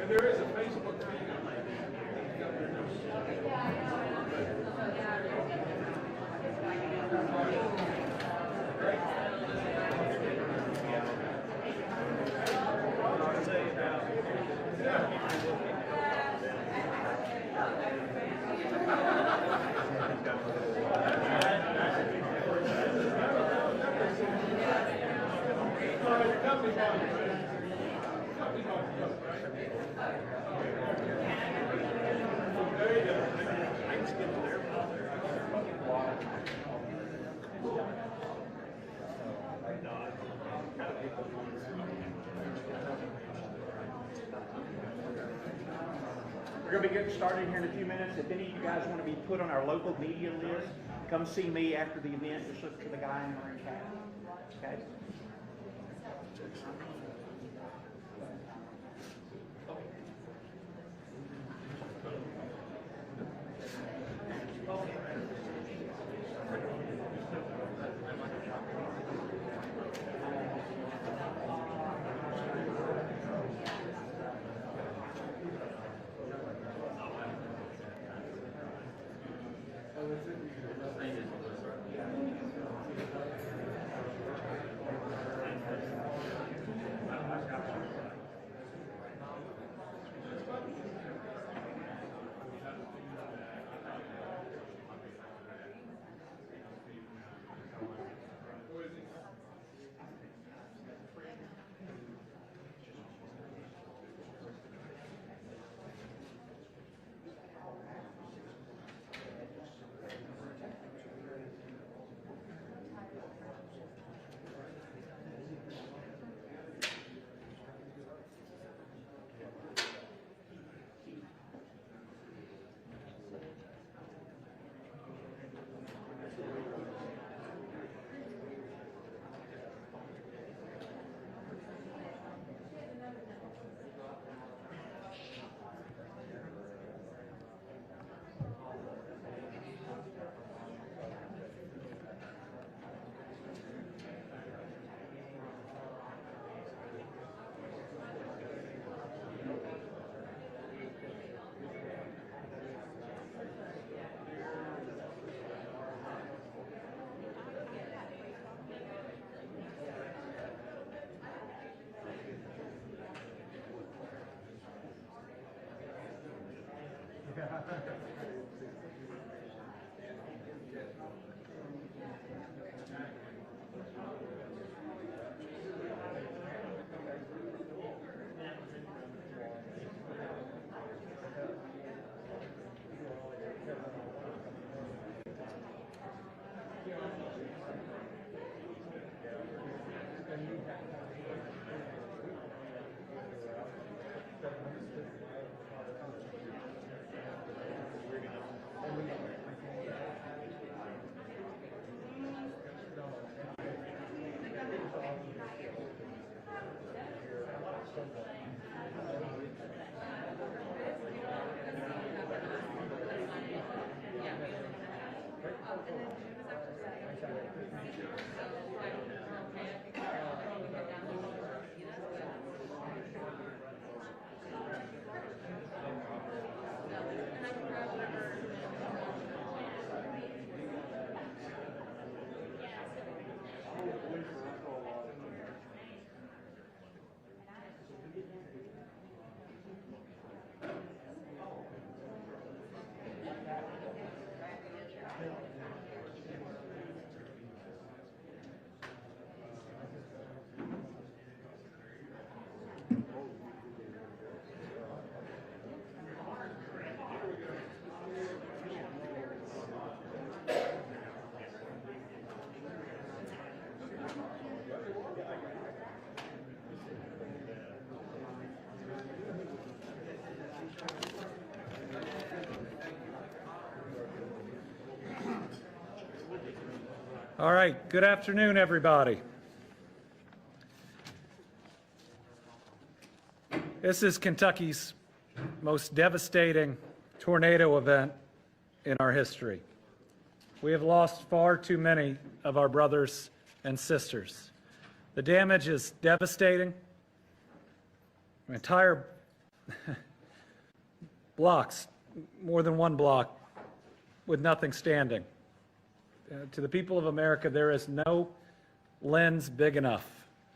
And there is a Facebook feed. We're going to be getting started here in a few minutes. If any of you guys want to be put on our local media list, come see me after the event. Just look for the guy in the orange hat. Okay? All right, good afternoon, everybody. This is Kentucky's most devastating tornado event in our history. We have lost far too many of our brothers and sisters. The damage is devastating. Entire blocks, more than one block, with nothing standing. To the people of America, there is no lens big enough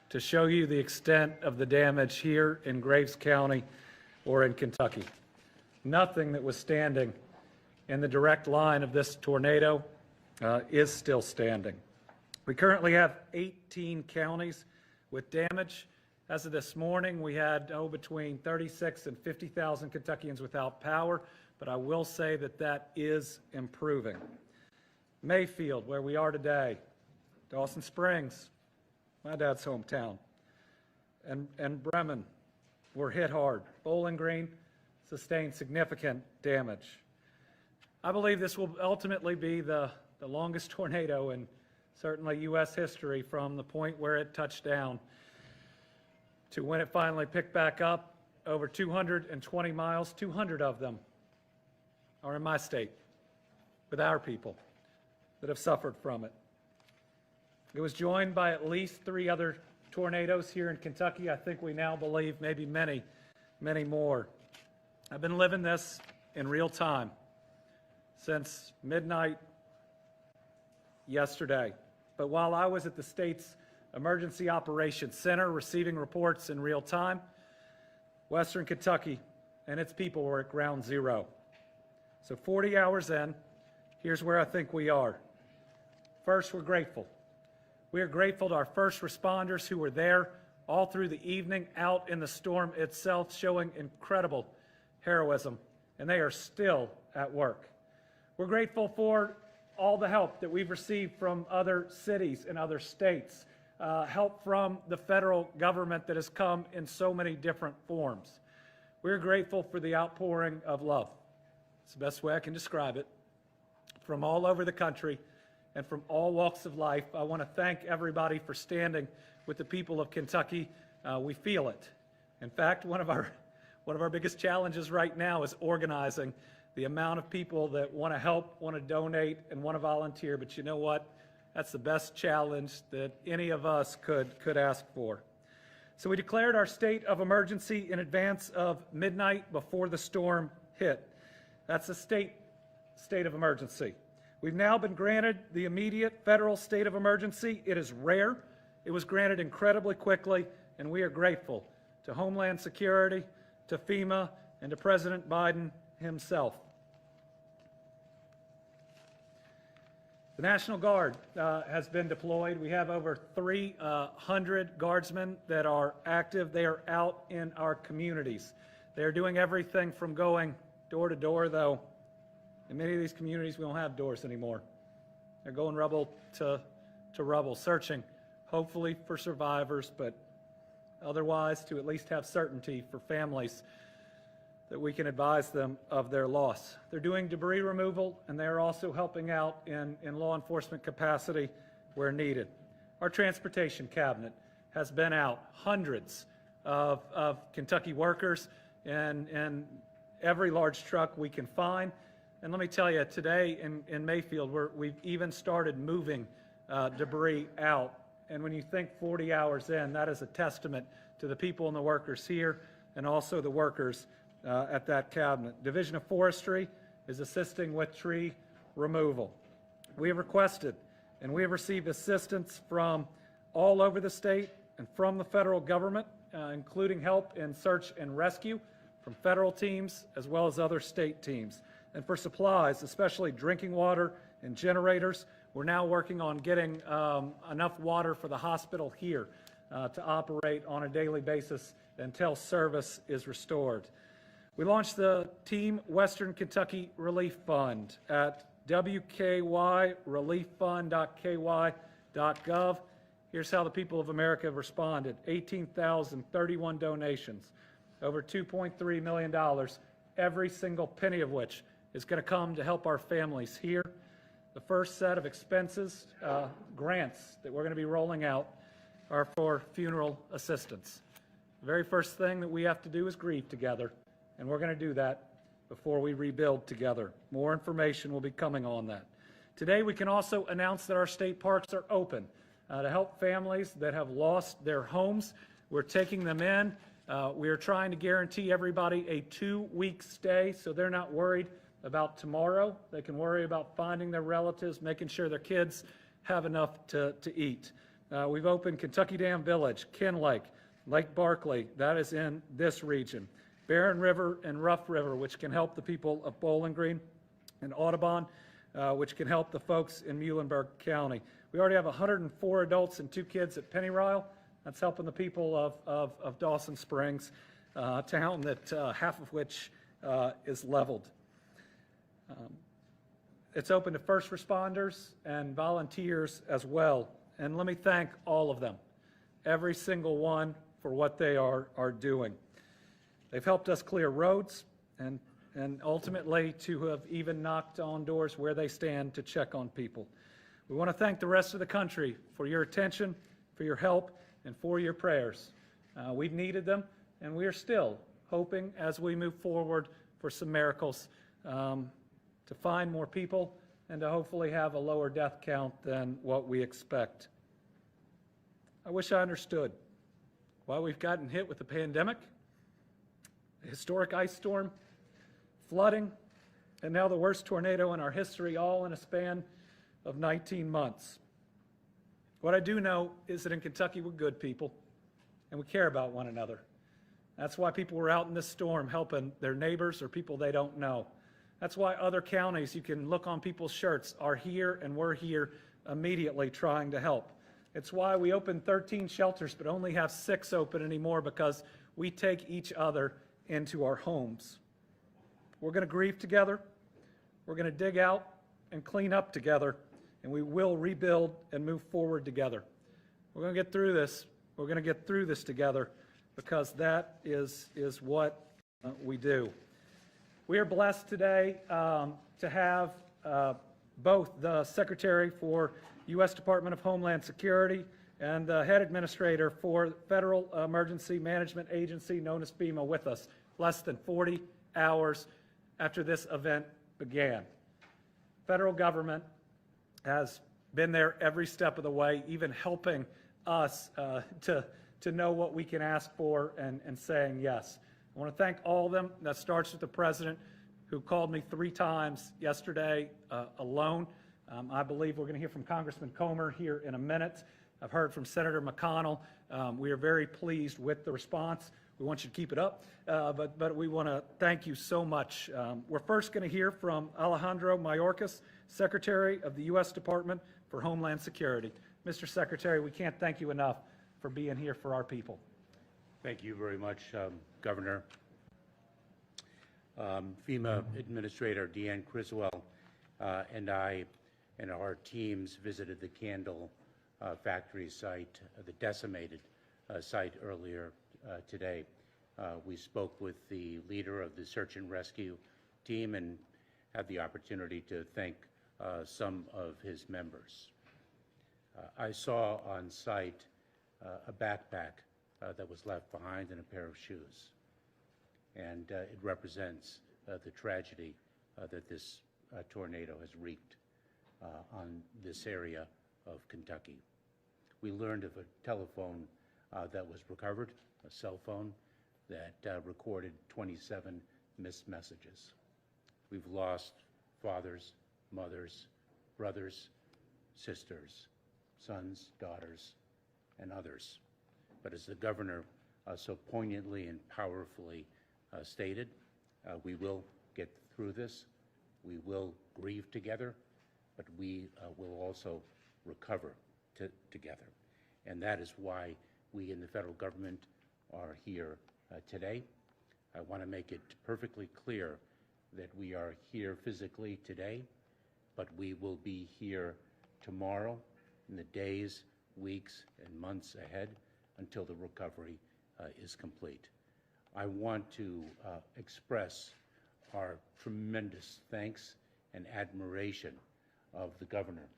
to show you the extent of the damage here in Graves County or in Kentucky. Nothing that was standing in the direct line of this tornado is still standing. We currently have 18 counties with damage. As of this morning, we had between 36 and 50,000 Kentuckians without power, but I will say that that is improving. Mayfield, where we are today, Dawson Springs, my dad's hometown, and Bremen were hit hard. Bowling Green sustained significant damage. I believe this will ultimately be the longest tornado in certainly U.S. history, from the point where it touched down to when it finally picked back up. Over 220 miles, 200 of them are in my state with our people that have suffered from it. It was joined by at least 3 other tornadoes here in Kentucky. I think we now believe maybe many, many more. I've been living this in real time since midnight yesterday. But while I was at the state's Emergency Operations Center receiving reports in real time, Western Kentucky and its people were at ground zero. So 40 hours in, here's where I think we are. First, we're grateful. We are grateful to our first responders who were there all through the evening, out in the storm itself, showing incredible heroism, and they are still at work. We're grateful for all the help that we've received from other cities and other states, help from the federal government that has come in so many different forms. We're grateful for the outpouring of love. It's the best way I can describe it. From all over the country and from all walks of life, I want to thank everybody for standing with the people of Kentucky. We feel it. In fact, one of our biggest challenges right now is organizing the amount of people that want to help, want to donate, and want to volunteer. But you know what? That's the best challenge that any of us could ask for. So we declared our state of emergency in advance of midnight before the storm hit. That's a state of emergency. We've now been granted the immediate federal state of emergency. It is rare. It was granted incredibly quickly, and we are grateful to Homeland Security, to FEMA, and to President Biden himself. The National Guard has been deployed. We have over 300 guardsmen that are active. They are out in our communities. They are doing everything from going door to door, though in many of these communities we don't have doors anymore. They're going rubble to rubble, searching hopefully for survivors, but otherwise to at least have certainty for families that we can advise them of their loss. They're doing debris removal, and they're also helping out in law enforcement capacity where needed. Our transportation cabinet has been out, hundreds of Kentucky workers in every large truck we can find. And let me tell you, today in Mayfield, we've even started moving debris out. And when you think 40 hours in, that is a testament to the people and the workers here and also the workers at that cabinet. Division of Forestry is assisting with tree removal. We have requested and we have received assistance from all over the state and from the federal government, including help in search and rescue from federal teams as well as other state teams. And for supplies, especially drinking water and generators, we're now working on getting enough water for the hospital here to operate on a daily basis until service is restored. We launched the Team Western Kentucky Relief Fund at wkyrelieffund.ky.gov. Here's how the people of America have responded. 18,031 donations, over $2.3 million, every single penny of which is going to come to help our families here. The first set of expenses, grants that we're going to be rolling out are for funeral assistance. The very first thing that we have to do is grieve together, and we're going to do that before we rebuild together. More information will be coming on that. Today, we can also announce that our state parks are open to help families that have lost their homes. We're taking them in. We are trying to guarantee everybody a 2-week stay so they're not worried about tomorrow. They can worry about finding their relatives, making sure their kids have enough to eat. We've opened Kentucky Dam Village, Ken Lake, Lake Barkley, that is in this region, Barren River and Rough River, which can help the people of Bowling Green, and Audubon, which can help the folks in Muhlenberg County. We already have 104 adults and 2 kids at Pennyrile. That's helping the people of Dawson Springs, a town that half of which is leveled. It's open to first responders and volunteers as well. And let me thank all of them, every single one, for what they are doing. They've helped us clear roads and ultimately to have even knocked on doors where they stand to check on people. We want to thank the rest of the country for your attention, for your help, and for your prayers. We've needed them, and we are still hoping as we move forward for some miracles to find more people and to hopefully have a lower death count than what we expect. I wish I understood why we've gotten hit with the pandemic, a historic ice storm, flooding, and now the worst tornado in our history, all in a span of 19 months. What I do know is that in Kentucky we're good people and we care about one another. That's why people were out in this storm helping their neighbors or people they don't know. That's why other counties, you can look on people's shirts, are here and we're here immediately trying to help. It's why we opened 13 shelters but only have 6 open anymore, because we take each other into our homes. We're going to grieve together, we're going to dig out and clean up together, and we will rebuild and move forward together. We're going to get through this. We're going to get through this together, because that is what we do. We are blessed today to have both the Secretary for U.S. Department of Homeland Security and the head administrator for Federal Emergency Management Agency, known as FEMA, with us less than 40 hours after this event began. Federal government has been there every step of the way, even helping us to know what we can ask for and saying yes. I want to thank all of them. That starts with the President, who called me 3 times yesterday alone. I believe we're going to hear from Congressman Comer here in a minute. I've heard from Senator McConnell. We are very pleased with the response. We want you to keep it up, but we want to thank you so much. We're first going to hear from Alejandro Mayorkas, Secretary of the U.S. Department for Homeland Security. Mr. Secretary, we can't thank you enough for being here for our people. Thank you very much, Governor. FEMA Administrator Deanne Criswell and I and our teams visited the Candle factory site, the decimated site earlier today. We spoke with the leader of the search and rescue team and had the opportunity to thank some of his members. I saw on site a backpack that was left behind and a pair of shoes. And it represents the tragedy that this tornado has wreaked on this area of Kentucky. We learned of a telephone that was recovered, a cell phone that recorded 27 missed messages. We've lost fathers, mothers, brothers, sisters, sons, daughters, and others. But as the governor so poignantly and powerfully stated, we will get through this. We will grieve together, but we will also recover together. And that is why we in the federal government are here today. I want to make it perfectly clear that we are here physically today, but we will be here tomorrow, in the days, weeks, and months ahead until the recovery is complete. I want to express our tremendous thanks and admiration of the governor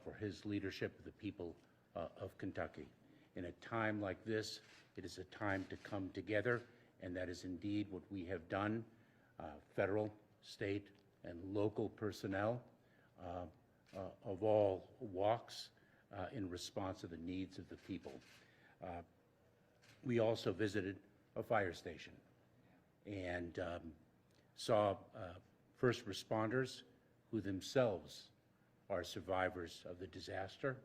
for his leadership of the people of Kentucky. In a time like this, it is a time to come together, and that is indeed what we have done. Federal, state, and local personnel of all walks in response to the needs of the people. We also visited a fire station and saw first responders who themselves are survivors of the disaster,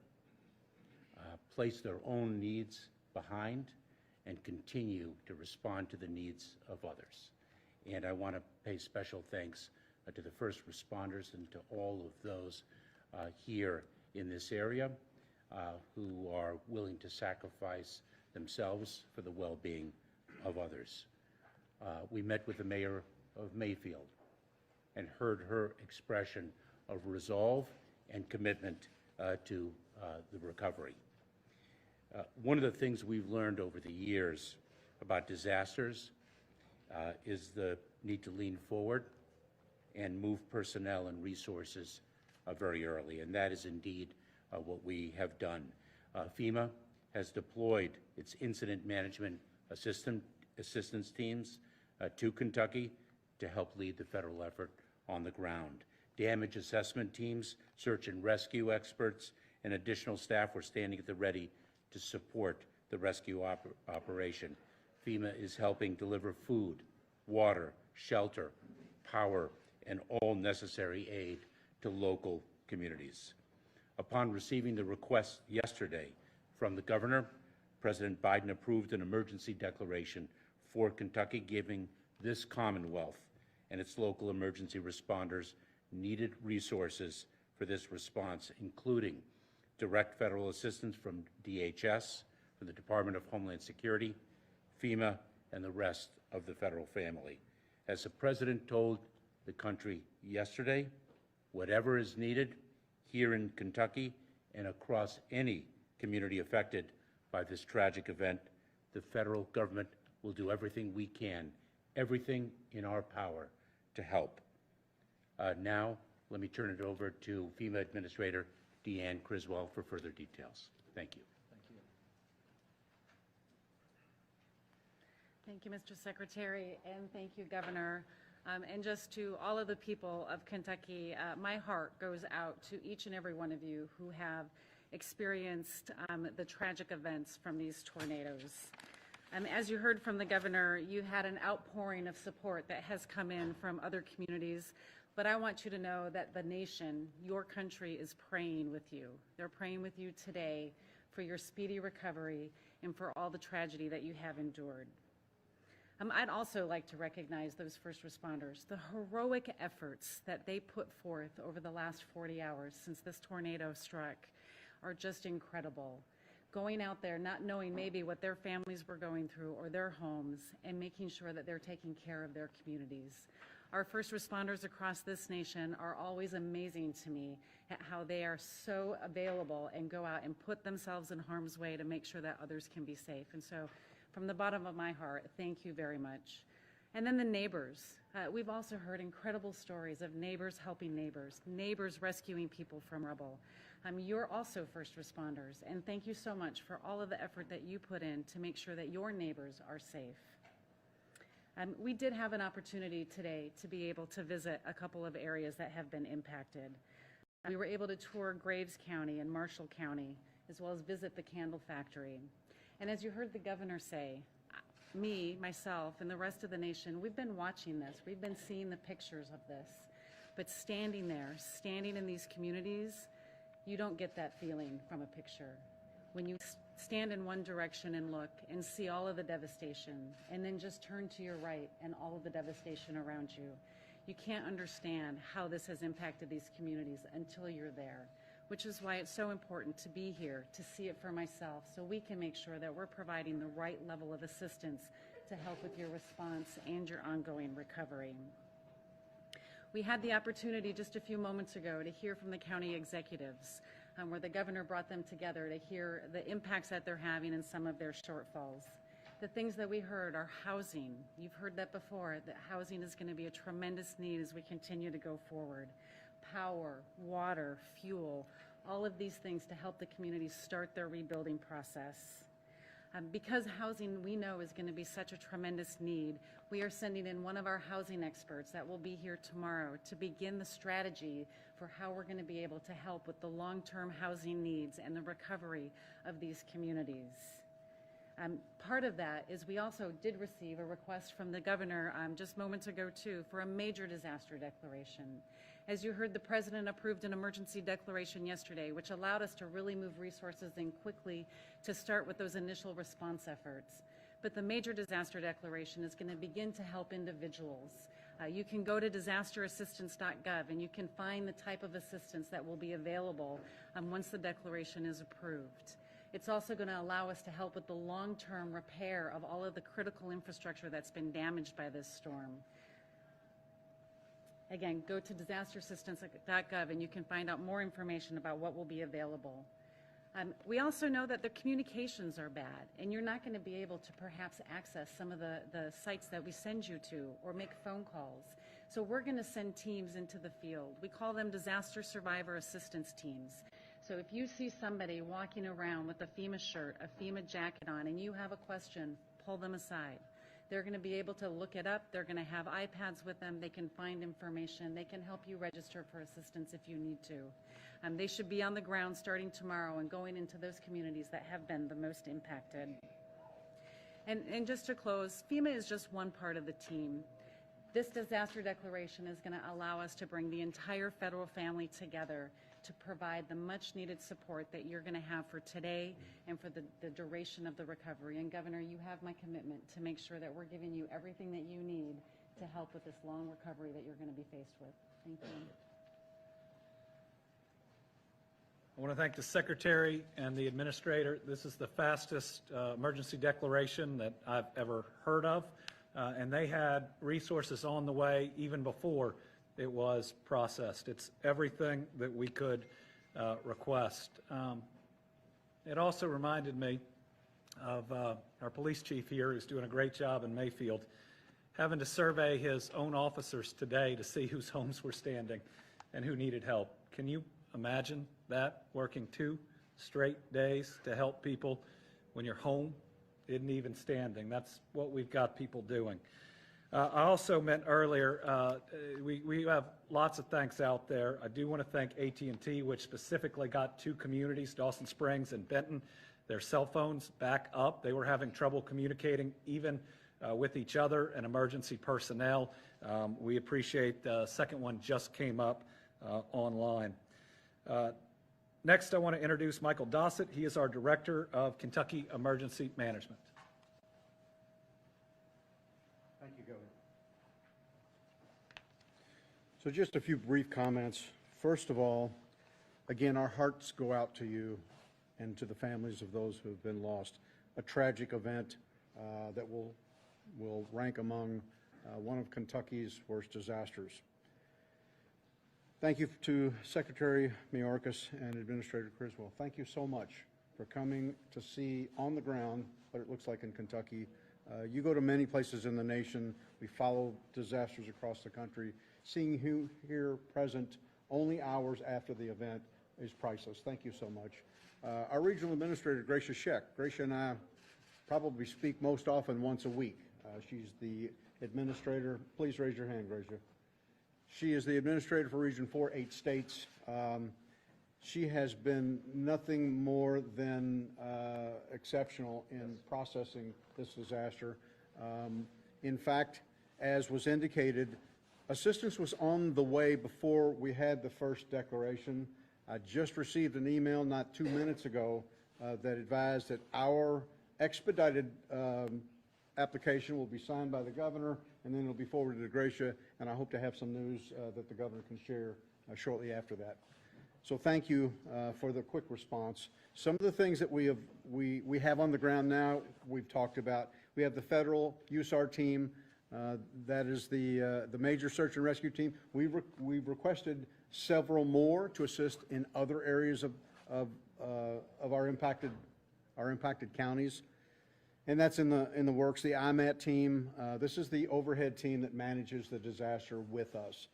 place their own needs behind, and continue to respond to the needs of others. And I want to pay special thanks to the first responders and to all of those here in this area who are willing to sacrifice themselves for the well-being of others. We met with the mayor of Mayfield and heard her expression of resolve and commitment to the recovery. One of the things we've learned over the years about disasters is the need to lean forward and move personnel and resources very early, and that is indeed what we have done. FEMA has deployed its incident management assistance teams to Kentucky to help lead the federal effort on the ground. Damage assessment teams, search and rescue experts, and additional staff were standing at the ready to support the rescue operation. FEMA is helping deliver food, water, shelter, power, and all necessary aid to local communities. Upon receiving the request yesterday from the governor, President Biden approved an emergency declaration for Kentucky, giving this Commonwealth and its local emergency responders needed resources for this response, including direct federal assistance from DHS, from the Department of Homeland Security, FEMA, and the rest of the federal family. As the President told the country yesterday, whatever is needed here in Kentucky and across any community affected by this tragic event, the federal government will do everything we can, everything in our power to help. Now, let me turn it over to FEMA Administrator Deanne Criswell for further details. Thank you. Thank you, Mr. Secretary, and thank you, Governor. And just to all of the people of Kentucky, my heart goes out to each and every one of you who have experienced the tragic events from these tornadoes. As you heard from the governor, you had an outpouring of support that has come in from other communities, but I want you to know that the nation, your country, is praying with you. They're praying with you today for your speedy recovery and for all the tragedy that you have endured. I'd also like to recognize those first responders, the heroic efforts that they put forth over the last 40 hours since this tornado struck are just incredible. Going out there, not knowing maybe what their families were going through or their homes, and making sure that they're taking care of their communities. Our first responders across this nation are always amazing to me at how they are so available and go out and put themselves in harm's way to make sure that others can be safe. And so, from the bottom of my heart, thank you very much. And then the neighbors. We've also heard incredible stories of neighbors helping neighbors, neighbors rescuing people from rubble. You're also first responders, and thank you so much for all of the effort that you put in to make sure that your neighbors are safe. We did have an opportunity today to be able to visit a couple of areas that have been impacted. We were able to tour Graves County and Marshall County, as well as visit the candle factory. And as you heard the governor say, me, myself, and the rest of the nation, we've been watching this. We've been seeing the pictures of this. But standing there, standing in these communities, you don't get that feeling from a picture. When you stand in one direction and look and see all of the devastation, and then just turn to your right and all of the devastation around you, you can't understand how this has impacted these communities until you're there, which is why it's so important to be here, to see it for myself, so we can make sure that we're providing the right level of assistance to help with your response and your ongoing recovery. We had the opportunity just a few moments ago to hear from the county executives, where the governor brought them together to hear the impacts that they're having and some of their shortfalls. The things that we heard are housing. You've heard that before, that housing is going to be a tremendous need as we continue to go forward. Power, water, fuel, all of these things to help the communities start their rebuilding process. Because housing, we know, is going to be such a tremendous need, we are sending in one of our housing experts that will be here tomorrow to begin the strategy for how we're going to be able to help with the long-term housing needs and the recovery of these communities. Part of that is we also did receive a request from the governor just moments ago too for a major disaster declaration. As you heard, the president approved an emergency declaration yesterday, which allowed us to really move resources in quickly to start with those initial response efforts. But the major disaster declaration is going to begin to help individuals. You can go to disasterassistance.gov and you can find the type of assistance that will be available once the declaration is approved. It's also going to allow us to help with the long-term repair of all of the critical infrastructure that's been damaged by this storm. Again, go to disasterassistance.gov and you can find out more information about what will be available. We also know that the communications are bad, and you're not going to be able to perhaps access some of the sites that we send you to or make phone calls. So we're going to send teams into the field. We call them disaster survivor assistance teams. So if you see somebody walking around with a FEMA shirt, a FEMA jacket on, and you have a question, pull them aside. They're going to be able to look it up. They're going to have iPads with them. They can find information. They can help you register for assistance if you need to. They should be on the ground starting tomorrow and going into those communities that have been the most impacted. And just to close, FEMA is just one part of the team. This disaster declaration is going to allow us to bring the entire federal family together to provide the much needed support that you're going to have for today and for the duration of the recovery. And Governor, you have my commitment to make sure that we're giving you everything that you need to help with this long recovery that you're going to be faced with. Thank you. I want to thank the Secretary and the Administrator. This is the fastest emergency declaration that I've ever heard of, and they had resources on the way even before it was processed. It's everything that we could request. It also reminded me of our police chief here, who's doing a great job in Mayfield, having to survey his own officers today to see whose homes were standing and who needed help. Can you imagine that, working 2 straight days to help people when your home isn't even standing? That's what we've got people doing. I also meant earlier, we have lots of thanks out there. I do want to thank AT&T, which specifically got 2 communities, Dawson Springs and Benton, their cell phones back up. They were having trouble communicating even with each other and emergency personnel. We appreciate the second one just came up online. Next, I want to introduce Michael Dossett. He is our Director of Kentucky Emergency Management. Thank you, Governor. So just a few brief comments. First of all, again, our hearts go out to you and to the families of those who have been lost. A tragic event that will rank among one of Kentucky's worst disasters. Thank you to Secretary Mayorkas and Administrator Criswell. Thank you so much for coming to see on the ground what it looks like in Kentucky. You go to many places in the nation. We follow disasters across the country. Seeing you here present only hours after the event is priceless. Thank you so much. Our Regional Administrator, Gracia Sheck. Gracia and I probably speak most often once a week. She's the administrator. Please raise your hand, Gracia. She is the administrator for Region 4, 8 states. She has been nothing more than exceptional in processing this disaster. In fact, as was indicated, assistance was on the way before we had the first declaration. I just received an email not 2 minutes ago that advised that our expedited application will be signed by the governor, and then it'll be forwarded to Gracia, and I hope to have some news that the governor can share shortly after that. So thank you for the quick response. Some of the things that we have on the ground now, we've talked about. We have the federal USAR team. That is the major search and rescue team. We've requested several more to assist in other areas of our impacted counties, and that's in the works. The IMAT team. This is the overhead team that manages the disaster with us.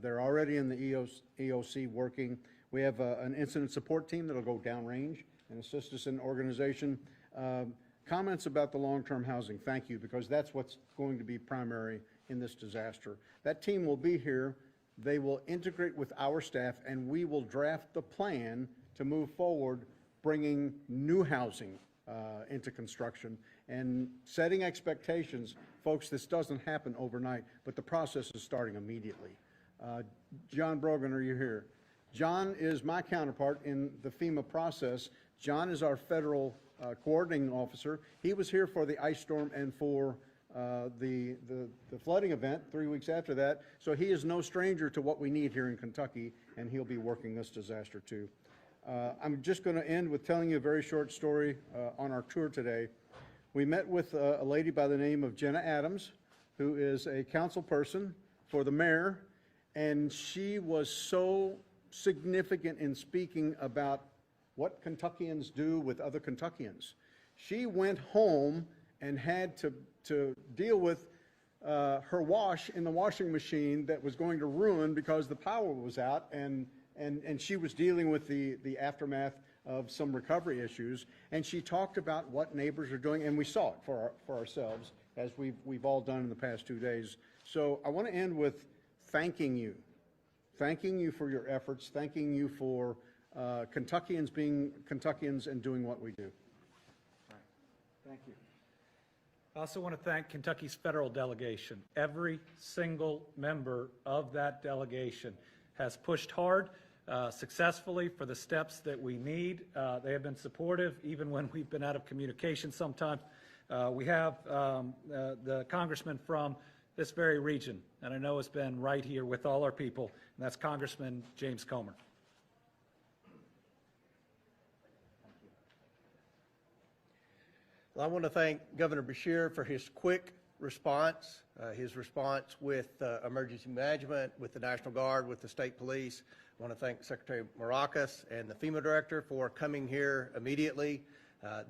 They're already in the EOC working. We have an incident support team that'll go downrange and assist us in organization. Comments about the long-term housing, thank you, because that's what's going to be primary in this disaster. That team will be here. They will integrate with our staff, and we will draft the plan to move forward, bringing new housing into construction and setting expectations. Folks, this doesn't happen overnight, but the process is starting immediately. John Brogan, are you here? John is my counterpart in the FEMA process. John is our federal coordinating officer. He was here for the ice storm and for the flooding event 3 weeks after that. So he is no stranger to what we need here in Kentucky, and he'll be working this disaster too. I'm just going to end with telling you a very short story on our tour today. We met with a lady by the name of Jenna Adams, who is a council person for the mayor, and she was so significant in speaking about what Kentuckians do with other Kentuckians. She went home and had to deal with her wash in the washing machine that was going to ruin because the power was out, and she was dealing with the aftermath of some recovery issues. And she talked about what neighbors are doing, and we saw it for ourselves, as we've all done in the past 2 days. So I want to end with thanking you for your efforts, thanking you for Kentuckians being Kentuckians and doing what we do. Thank you. I also want to thank Kentucky's federal delegation. Every single member of that delegation has pushed hard, successfully for the steps that we need. They have been supportive even when we've been out of communication sometimes. We have the congressman from this very region, and I know has been right here with all our people, and that's Congressman James Comer. Well, I want to thank Governor Beshear for his quick response with emergency management, with the National Guard, with the state police. I want to thank Secretary Mayorkas and the FEMA director for coming here immediately.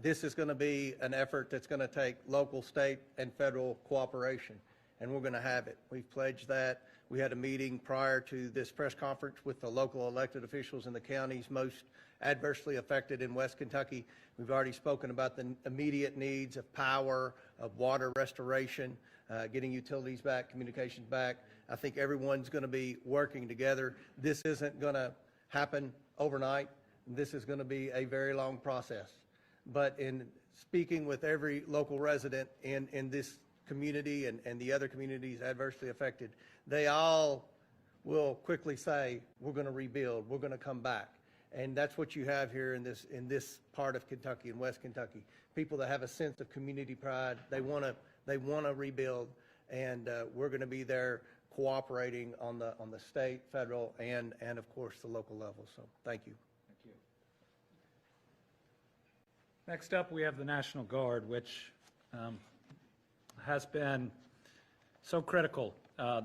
This is going to be an effort that's going to take local, state, and federal cooperation, and we're going to have it. We've pledged that. We had a meeting prior to this press conference with the local elected officials in the counties most adversely affected in West Kentucky. We've already spoken about the immediate needs of power, of water restoration, getting utilities back, communications back. I think everyone's going to be working together. This isn't going to happen overnight. This is going to be a very long process. But in speaking with every local resident in this community and the other communities adversely affected, they all will quickly say, we're going to rebuild, we're going to come back. And that's what you have here in this part of Kentucky, in West Kentucky. People that have a sense of community pride, they want to rebuild, and we're going to be there cooperating on the state, federal, and of course the local level. So thank you. Thank you. Next up, we have the National Guard, which has been so critical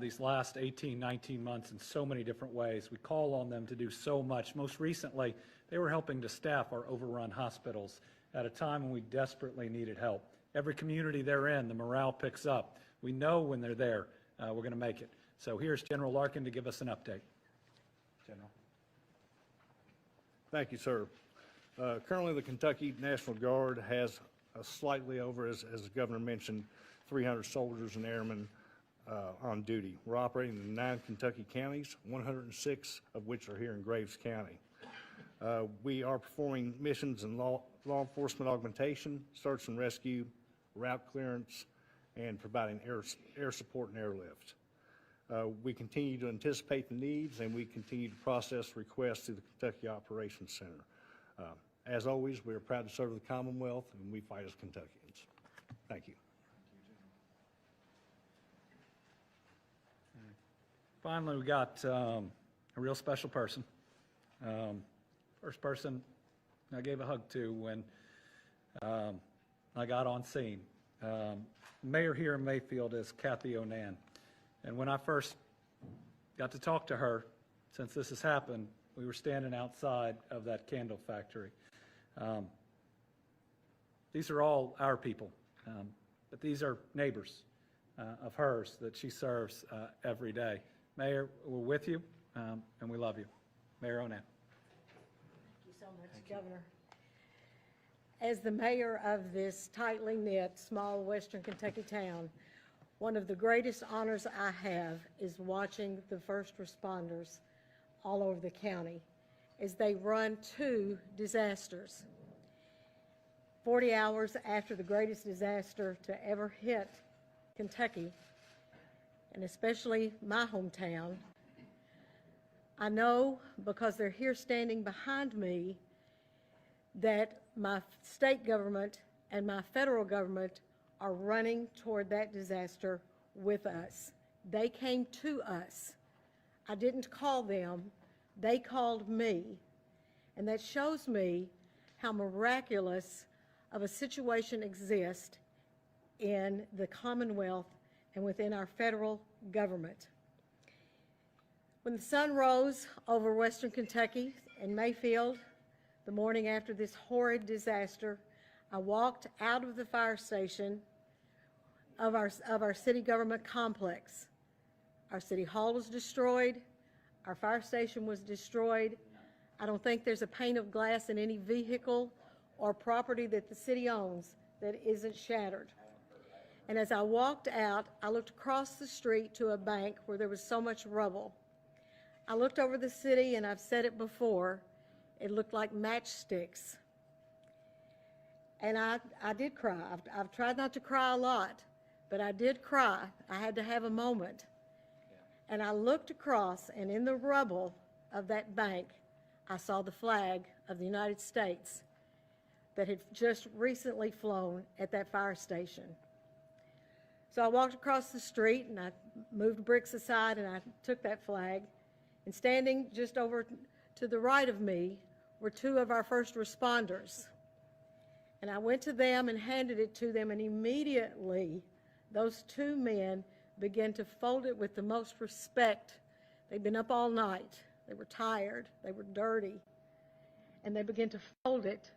these last 18, 19 months in so many different ways. We call on them to do so much. Most recently, they were helping to staff our overrun hospitals at a time when we desperately needed help. Every community they're in, the morale picks up. We know when they're there, we're going to make it. So here's General Larkin to give us an update. General. Thank you, sir. Currently, the Kentucky National Guard has slightly over, as the governor mentioned, 300 soldiers and airmen. on duty. We're operating in 9 Kentucky counties, 106 of which are here in Graves County. We are performing missions in law enforcement augmentation, search and rescue, route clearance, and providing air support and airlift. We continue to anticipate the needs, and we continue to process requests through the Kentucky Operations Center. As always, we are proud to serve the Commonwealth, and we fight as Kentuckians. Thank you. Finally, we got a real special person. First person I gave a hug to when I got on scene. Mayor here in Mayfield is Kathy Onan. And when I first got to talk to her, since this has happened, we were standing outside of that candle factory. These are all our people, but these are neighbors of hers that she serves every day. Mayor, we're with you, and we love you. Mayor Onan. Thank you so much, Governor. As the mayor of this tightly knit, small Western Kentucky town, one of the greatest honors I have is watching the first responders all over the county as they run 2 disasters. 40 hours after the greatest disaster to ever hit Kentucky, and especially my hometown, I know, because they're here standing behind me, that my state government and my federal government are running toward that disaster with us. They came to us. I didn't call them, they called me. And that shows me how miraculous of a situation exists in the Commonwealth and within our federal government. When the sun rose over Western Kentucky and Mayfield the morning after this horrid disaster, I walked out of the fire station of our city government complex. Our city hall was destroyed. Our fire station was destroyed. I don't think there's a pane of glass in any vehicle or property that the city owns that isn't shattered. And as I walked out, I looked across the street to a bank where there was so much rubble. I looked over the city, and I've said it before, it looked like matchsticks. And I did cry. I've tried not to cry a lot, but I did cry. I had to have a moment. And I looked across, and in the rubble of that bank, I saw the flag of the United States that had just recently flown at that fire station. So I walked across the street, and I moved bricks aside, and I took that flag. And standing just over to the right of me were 2 of our first responders. And I went to them and handed it to them, and immediately those 2 men began to fold it with the most respect. They'd been up all night. They were tired. They were dirty. And they began to fold it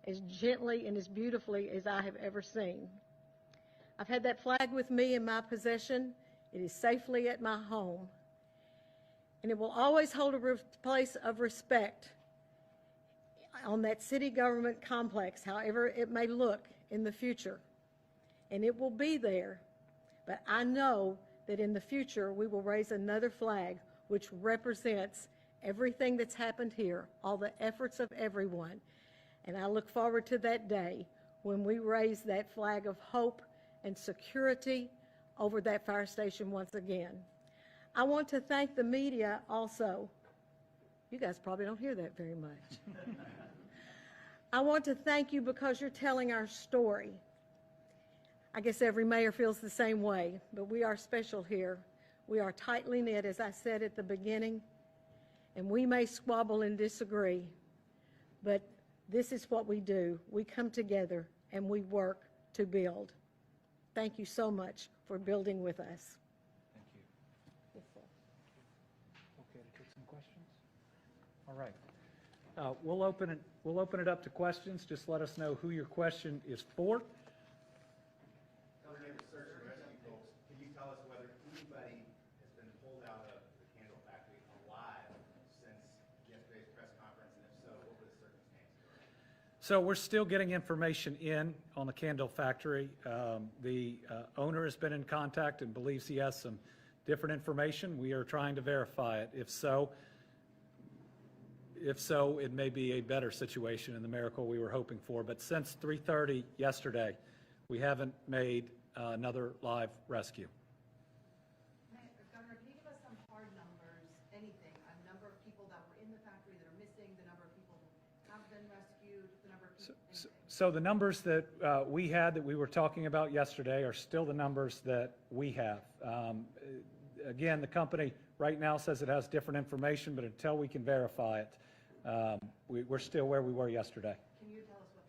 as gently and as beautifully as I have ever seen. I've had that flag with me in my possession. It is safely at my home. And it will always hold a place of respect on that city government complex, however it may look in the future. And it will be there. But I know that in the future we will raise another flag which represents everything that's happened here, all the efforts of everyone. And I look forward to that day when we raise that flag of hope and security over that fire station once again. I want to thank the media also. You guys probably don't hear that very much. I want to thank you because you're telling our story. I guess every mayor feels the same way, but we are special here. We are tightly knit, as I said at the beginning, and we may squabble and disagree, but this is what we do. We come together and we work to build. Thank you so much for building with us. Thank you. Yes, sir. Okay to take some questions? All right. We'll open it up to questions. Just let us know who your question is for. Governor, search and rescue folks, can you tell us whether anybody has been pulled out of the candle factory alive since yesterday's press conference, and if so, what were the circumstances? So we're still getting information in on the candle factory. The owner has been in contact and believes he has some different information. We are trying to verify it. If so, it may be a better situation and the miracle we were hoping for. But since 3:30 yesterday, we haven't made another live rescue. Governor, can you give us some hard numbers, anything, a number of people that were in the factory that are missing, the number of people who have been rescued, the number of people, anything? So the numbers that we had that we were talking about yesterday are still the numbers that we have. Again, the company right now says it has different information, but until we can verify it, we're still where we were yesterday. Can you tell us what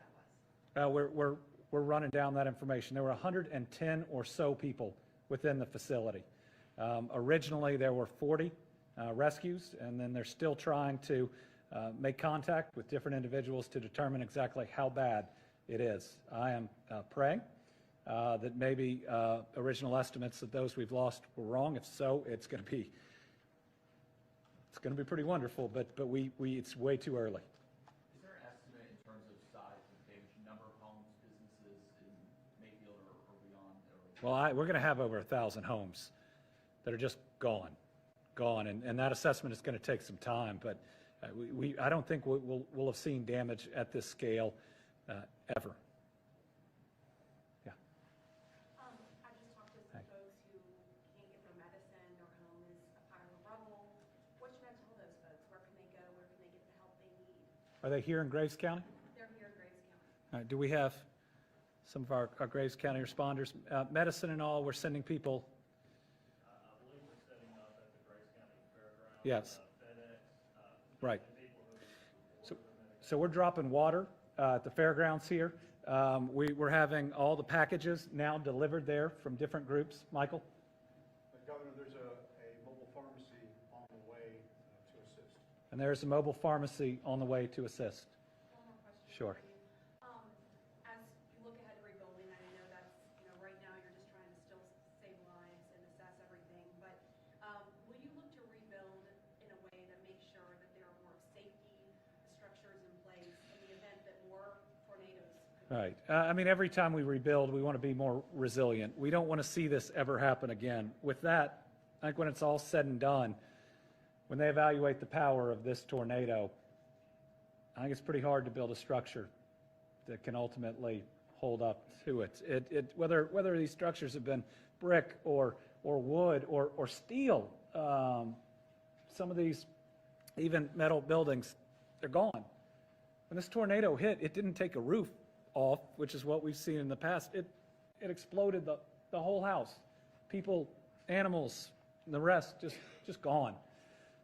that was? We're running down that information. There were 110 or so people within the facility. Originally, there were 40 rescues, and then they're still trying to make contact with different individuals to determine exactly how bad it is. I am praying that maybe original estimates of those we've lost were wrong. If so, it's going to be pretty wonderful, but it's way too early. Is there an estimate in terms of size and damage, number of homes, businesses in Mayfield or beyond? Well, we're going to have over 1,000 homes that are just gone, and that assessment is going to take some time, but I don't think we'll have seen damage at this scale ever. Yeah. I just talked to some folks who can't get their medicine, their home is a pile of rubble. What should I tell those folks? Where can they go? Where can they get the help they need? Are they here in Graves County? They're here in Graves County. All right, do we have some of our Graves County responders? Medicine and all, we're sending people. I believe we're setting up at the Grace County Fairgrounds. Yes. FedEx. Right. So we're dropping water at the fairgrounds here. We're having all the packages now delivered there from different groups. Michael? Governor, there's a mobile pharmacy on the way to assist. And there's a mobile pharmacy on the way to assist. One more question. Sure. for you. As you look ahead to rebuilding, I know that's, right now you're just trying to still save lives and assess everything, but will you look to rebuild in a way that makes sure that there are more safety structures in place in the event that more tornadoes could Right. I mean, every time we rebuild, we want to be more resilient. We don't want to see this ever happen again. With that, I think when it's all said and done, when they evaluate the power of this tornado, I think it's pretty hard to build a structure that can ultimately hold up to it. Whether these structures have been brick or wood or steel, some of these even metal buildings, they're gone. When this tornado hit, it didn't take a roof off, which is what we've seen in the past. It exploded the whole house. People, animals, and the rest just gone.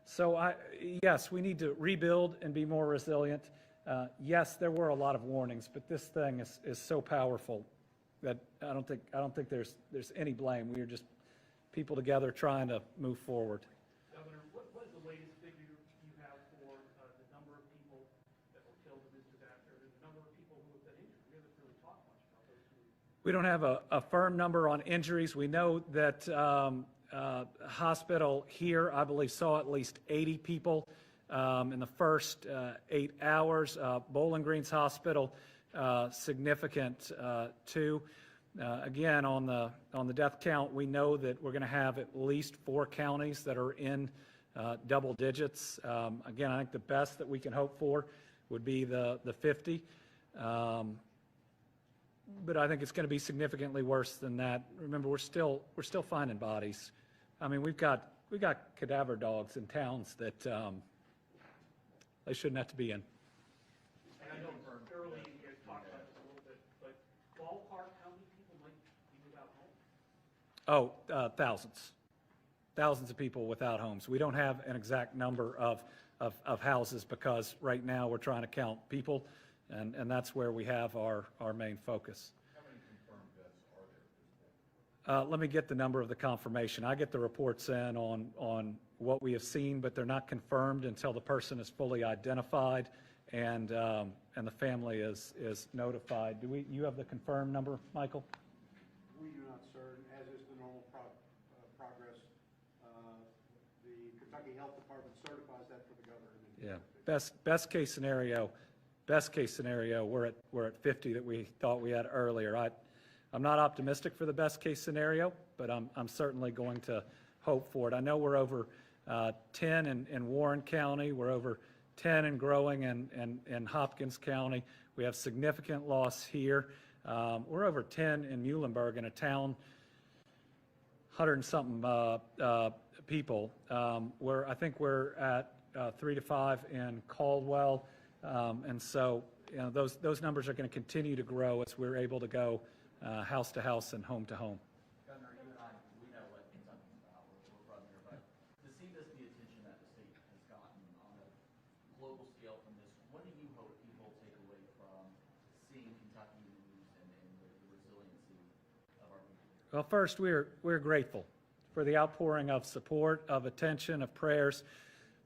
So yes, we need to rebuild and be more resilient. Yes, there were a lot of warnings, but this thing is so powerful that I don't think there's any blame. We are just people together trying to move forward. Governor, what is the latest figure you have for the number of people that were killed in this disaster and the number of people who have been injured? We haven't really talked much about those two. We don't have a firm number on injuries. We know that hospital here, I believe, saw at least 80 people in the first 8 hours. Bowling Green's hospital, significant too. Again, on the death count, we know that we're going to have at least 4 counties that are in double digits. Again, I think the best that we can hope for would be the 50. But I think it's going to be significantly worse than that. Remember, we're still finding bodies. I mean, we've got cadaver dogs in towns that they shouldn't have to be in. And I know early you guys talked about this a little bit, but ballpark, how many people might be without homes? Oh, thousands of people without homes. We don't have an exact number of houses because right now we're trying to count people, and that's where we have our main focus. How many confirmed deaths are there at this point? Let me get the number of the confirmation. I get the reports in on what we have seen, but they're not confirmed until the person is fully identified and the family is notified. You have the confirmed number, Michael? We do not, sir, as is the normal progress. The Kentucky Health Department certifies that for the governor. Yeah. Best case scenario, best case scenario, we're at 50 that we thought we had earlier. I'm not optimistic for the best case scenario, but I'm certainly going to hope for it. I know we're over 10 in Warren County. We're over 10 and growing in Hopkins County. We have significant loss here. We're over 10 in Muhlenberg, in a town, 100 and something people. I think we're at 3 to 5 in Caldwell. And so, you know, those numbers are going to continue to grow as we're able to go house to house and home to home. Governor, you and I, we know what Kentucky's about. We're from here, but to see the attention that the state has gotten on a global scale from this, what do you hope people take away from seeing Kentucky news and the resiliency of our people? Well, first, we're grateful for the outpouring of support, of attention, of prayers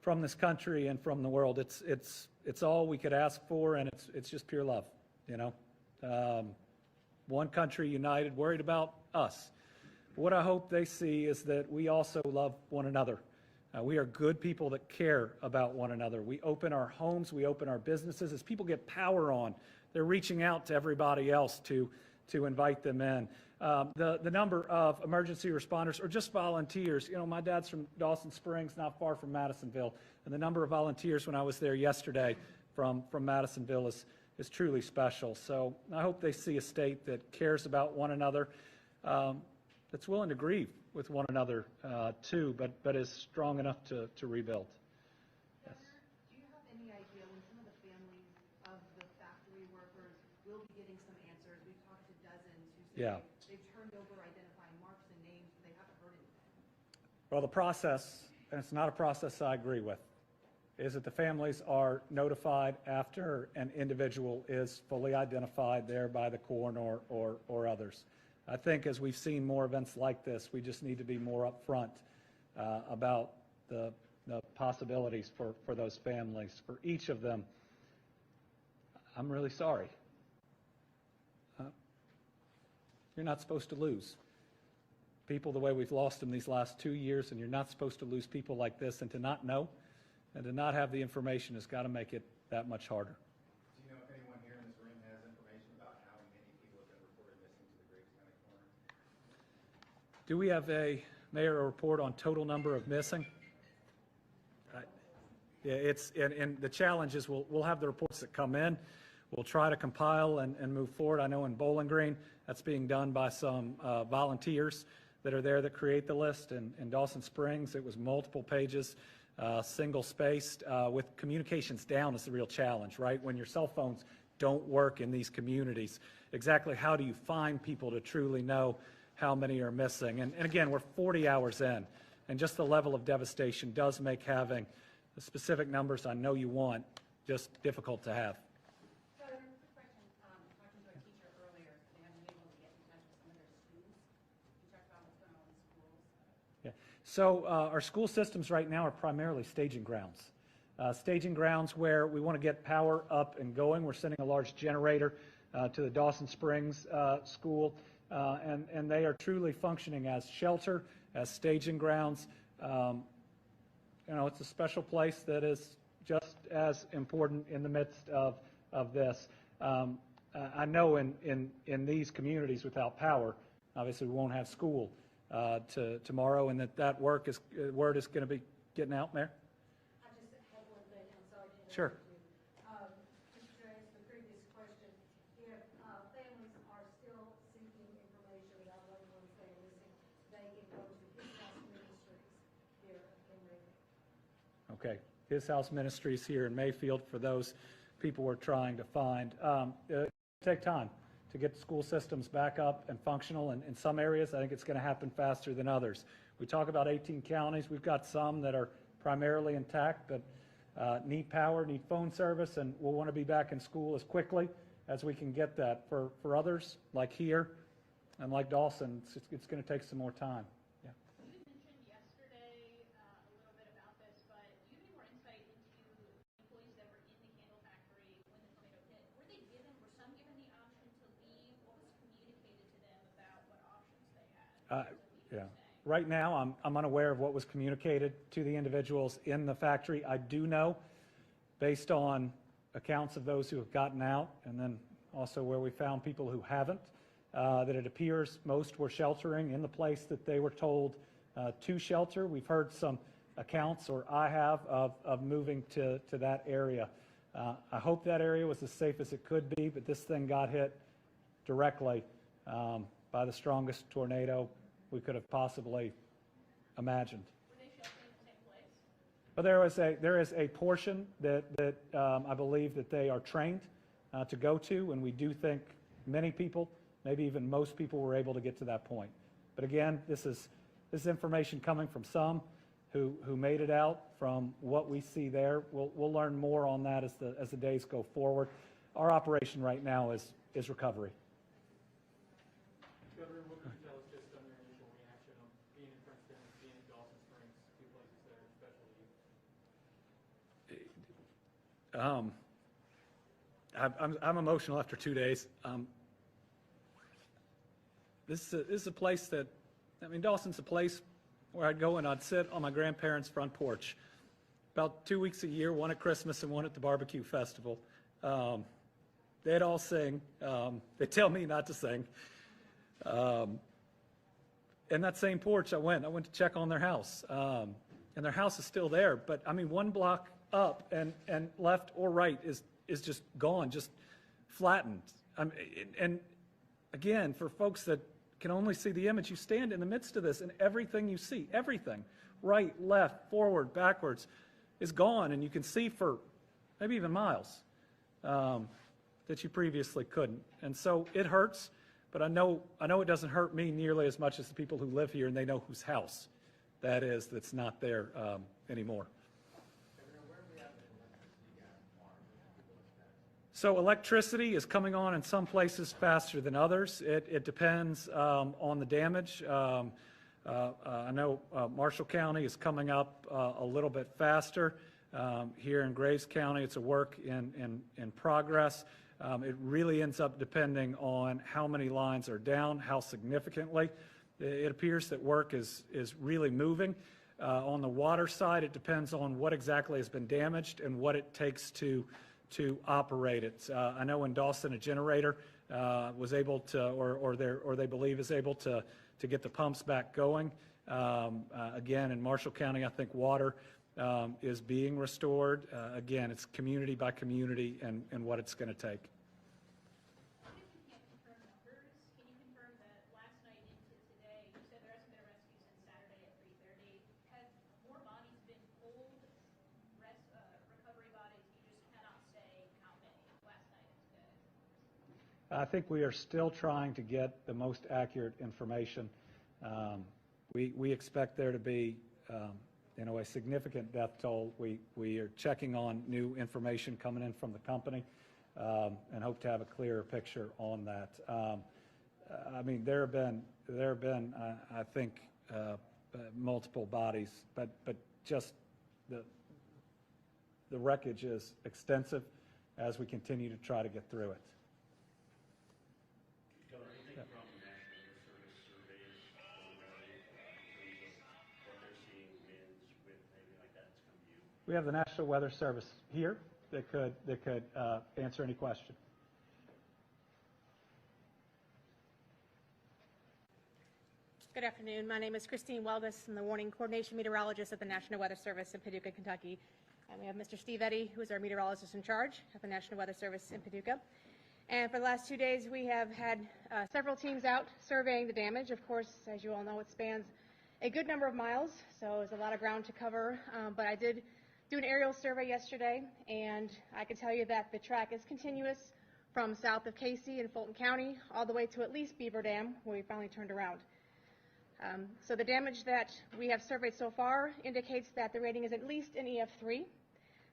from this country and from the world. It's all we could ask for, and it's just pure love, you know. One country united, worried about us. What I hope they see is that we also love one another. We are good people that care about one another. We open our homes, we open our businesses. As people get power on, they're reaching out to everybody else to invite them in. The number of emergency responders or just volunteers, you know, my dad's from Dawson Springs, not far from Madisonville, and the number of volunteers when I was there yesterday from Madisonville is truly special. So I hope they see a state that cares about one another, that's willing to grieve with one another too, but is strong enough to rebuild. Yes. Do you have any idea when some of the families of the factory workers will be getting some answers? We've talked to dozens who say they've turned over identifying marks and names, but they haven't heard anything. Well, the process, and it's not a process I agree with, is that the families are notified after an individual is fully identified there by the coroner or others. I think as we've seen more events like this, we just need to be more upfront about the possibilities for those families. For each of them, I'm really sorry. You're not supposed to lose people the way we've lost them these last 2 years, and you're not supposed to lose people like this, and to not know and to not have the information has got to make it that much harder. Do you know if anyone here in this room has information about how many people have been reported missing to the Graves County coroner? Do we have a mayor report on total number of missing? Yeah, and the challenge is we'll have the reports that come in. We'll try to compile and move forward. I know in Bowling Green, that's being done by some volunteers that are there that create the list. In Dawson Springs, it was multiple pages. Single-spaced, with communications down is the real challenge, right? When your cell phones don't work in these communities, exactly how do you find people to truly know how many are missing? And again, we're 40 hours in, and just the level of devastation does make having the specific numbers I know you want just difficult to have. So, quick question, talking to a teacher earlier, they haven't been able to get in touch with some of their schools. You talked about what's going on in schools. Yeah. So our school systems right now are primarily staging grounds. Staging grounds where we want to get power up and going. We're sending a large generator to the Dawson Springs school, and they are truly functioning as shelter, as staging grounds. You know, it's a special place that is just as important in the midst of this. I know in these communities without power, obviously we won't have school tomorrow, and that word is going to be getting out there. I just had one thing, I'm sorry to interrupt Sure. you. Just to answer the previous question, if families are still seeking information about loved ones that are missing, they can go to His House Ministries here in Mayfield. Okay. His House Ministries here in Mayfield for those people we're trying to find. It'll take time to get the school systems back up and functional. And in some areas, I think it's going to happen faster than others. We talk about 18 counties. We've got some that are primarily intact, but need power, need phone service, and we'll want to be back in school as quickly as we can get that. For others, like here and like Dawson, it's going to take some more time. Yeah. You mentioned yesterday a little bit about this, but do you have any more insight into the employees that were in the candle factory when the tornado hit? Were some given the option to leave? What was communicated to them about what options they had? Yeah. Right now, I'm unaware of what was communicated to the individuals in the factory. I do know, based on accounts of those who have gotten out, and then also where we found people who haven't, that it appears most were sheltering in the place that they were told to shelter. We've heard some accounts, or I have, of moving to that area. I hope that area was as safe as it could be, but this thing got hit directly by the strongest tornado we could have possibly imagined. Were they sheltering in the same place? But there is a portion that I believe that they are trained to go to, and we do think many people, maybe even most people, were able to get to that point. But again, this is information coming from some who made it out. From what we see there, we'll learn more on that as the days go forward. Our operation right now is recovery. Governor, what would you tell us just on your initial reaction of being in Princeton, being in Dawson Springs, two places that are special to you? I'm emotional after 2 days. This is a place that, Dawson's a place where I'd go and I'd sit on my grandparents' front porch about 2 weeks a year, one at Christmas and one at the barbecue festival. They'd all sing. They tell me not to sing. And that same porch I went to check on their house. And their house is still there, but 1 block up and left or right is just gone, just flattened. And again, for folks that can only see the image, you stand in the midst of this and everything you see, everything, right, left, forward, backwards, is gone, and you can see for maybe even miles that you previously couldn't. And so it hurts, but I know it doesn't hurt me nearly as much as the people who live here, and they know whose house that is that's not there anymore. So electricity is coming on in some places faster than others. It depends on the damage. I know Marshall County is coming up a little bit faster. Here in Graves County, it's a work in progress. It really ends up depending on how many lines are down, how significantly. It appears that work is really moving. On the water side, it depends on what exactly has been damaged and what it takes to operate it. I know in Dawson, a generator was able to, or they believe is able to get the pumps back going. Again, in Marshall County, I think water is being restored. Again, it's community by community and what it's going to take. Even if you can't confirm numbers, can you confirm that last night into today, you said there hasn't been a rescue since Saturday at 3:30. Have more bodies been pulled, recovery bodies? You just cannot say how many last night and today. I think we are still trying to get the most accurate information. We expect there to be a significant death toll. We are checking on new information coming in from the company and hope to have a clearer picture on that. There have been I think multiple bodies, but just the wreckage is extensive as we continue to try to get through it. We have the National Weather Service here that could answer any question. Good afternoon. My name is Christine Welbus. I'm the Warning Coordination Meteorologist at the National Weather Service in Paducah, Kentucky. And we have Mr. Steve Eddy, who is our meteorologist in charge at the National Weather Service in Paducah. And for the last 2 days, we have had several teams out surveying the damage. Of course, as you all know, it spans a good number of miles, so there's a lot of ground to cover. But I did do an aerial survey yesterday, and I can tell you that the track is continuous from south of Casey in Fulton County all the way to at least Beaver Dam, where we finally turned around. So the damage that we have surveyed so far indicates that the rating is at least an EF3.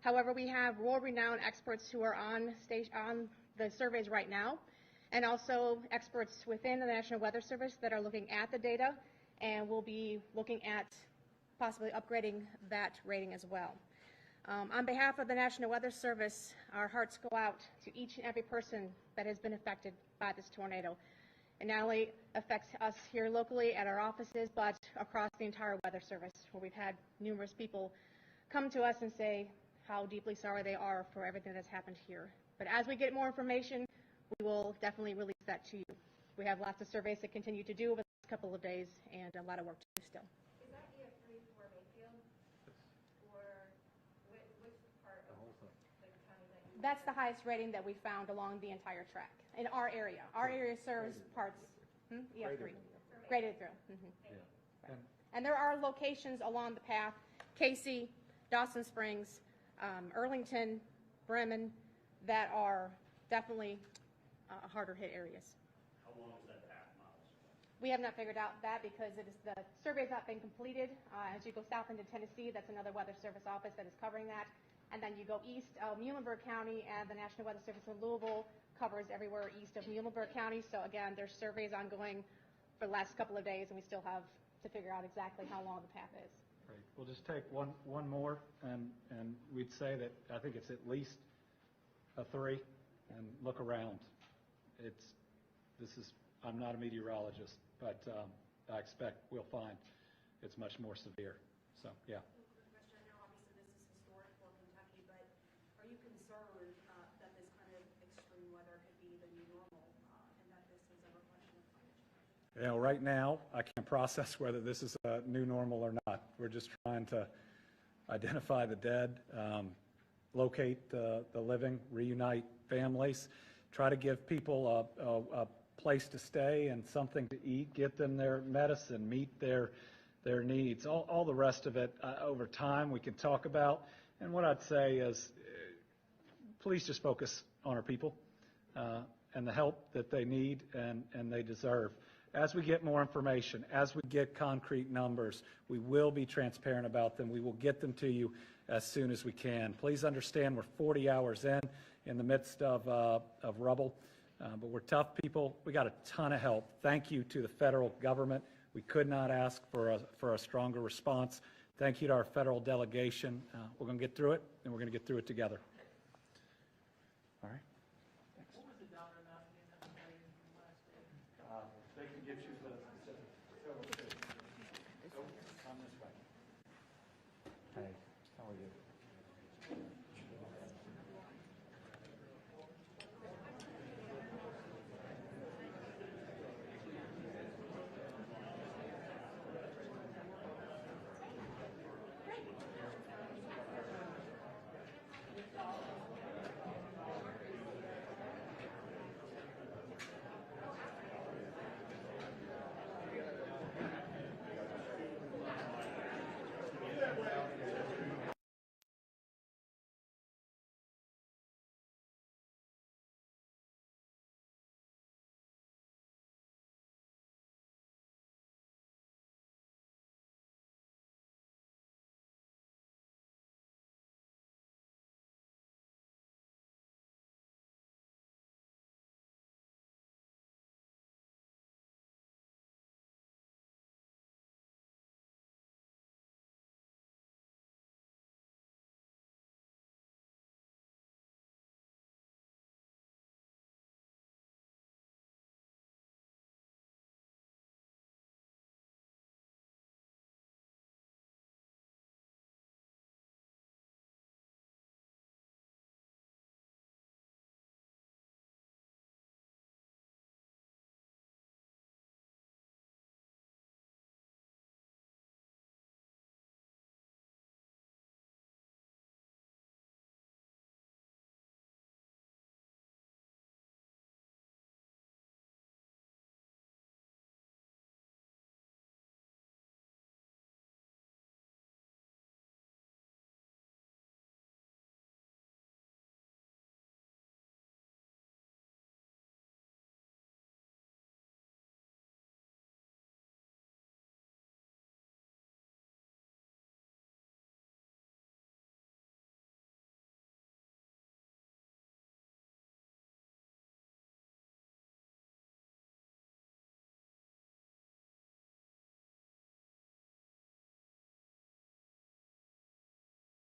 However, we have world-renowned experts who are on the surveys right now, and also experts within the National Weather Service that are looking at the data, and will be looking at possibly upgrading that rating as well. On behalf of the National Weather Service, our hearts go out to each and every person that has been affected by this tornado. It not only affects us here locally at our offices, but across the entire Weather Service, where we've had numerous people come to us and say how deeply sorry they are for everything that's happened here. But as we get more information, we will definitely release that to you. We have lots of surveys to continue to do over the next couple of days and a lot of work to do still. Is that EF3 for Mayfield? Or which part of the county that you? That's the highest rating that we found along the entire track in our area. Our area serves parts, EF3, graded through. Right. And there are locations along the path, Casey, Dawson Springs, Earlington, Bremen, that are definitely harder hit areas. How long is that path, miles? We have not figured out that because the survey has not been completed. As you go south into Tennessee, that's another Weather Service office that is covering that. And then you go east of Muhlenberg County, and the National Weather Service in Louisville covers everywhere east of Muhlenberg County. So again, there's surveys ongoing for the last couple of days, and we still have to figure out exactly how long the path is. Great. We'll just take one more, and we'd say that I think it's at least a 3, and look around. I'm not a meteorologist, but I expect we'll find it's much more severe. So, yeah. Question, I know obviously this is historic for Kentucky, but are you concerned that this kind of extreme weather could be the new normal and that this is a reflection of climate change? You know, right now, I can't process whether this is a new normal or not. We're just trying to identify the dead, locate the living, reunite families, try to give people a place to stay and something to eat, get them their medicine, meet their needs. All the rest of it, over time, we can talk about. And what I'd say is, please just focus on our people and the help that they need and they deserve. As we get more information, as we get concrete numbers, we will be transparent about them. We will get them to you as soon as we can. Please understand we're 40 hours in the midst of rubble, but we're tough people. We got a ton of help. Thank you to the federal government. We could not ask for a stronger response. Thank you to our federal delegation. We're going to get through it, and we're going to get through it together.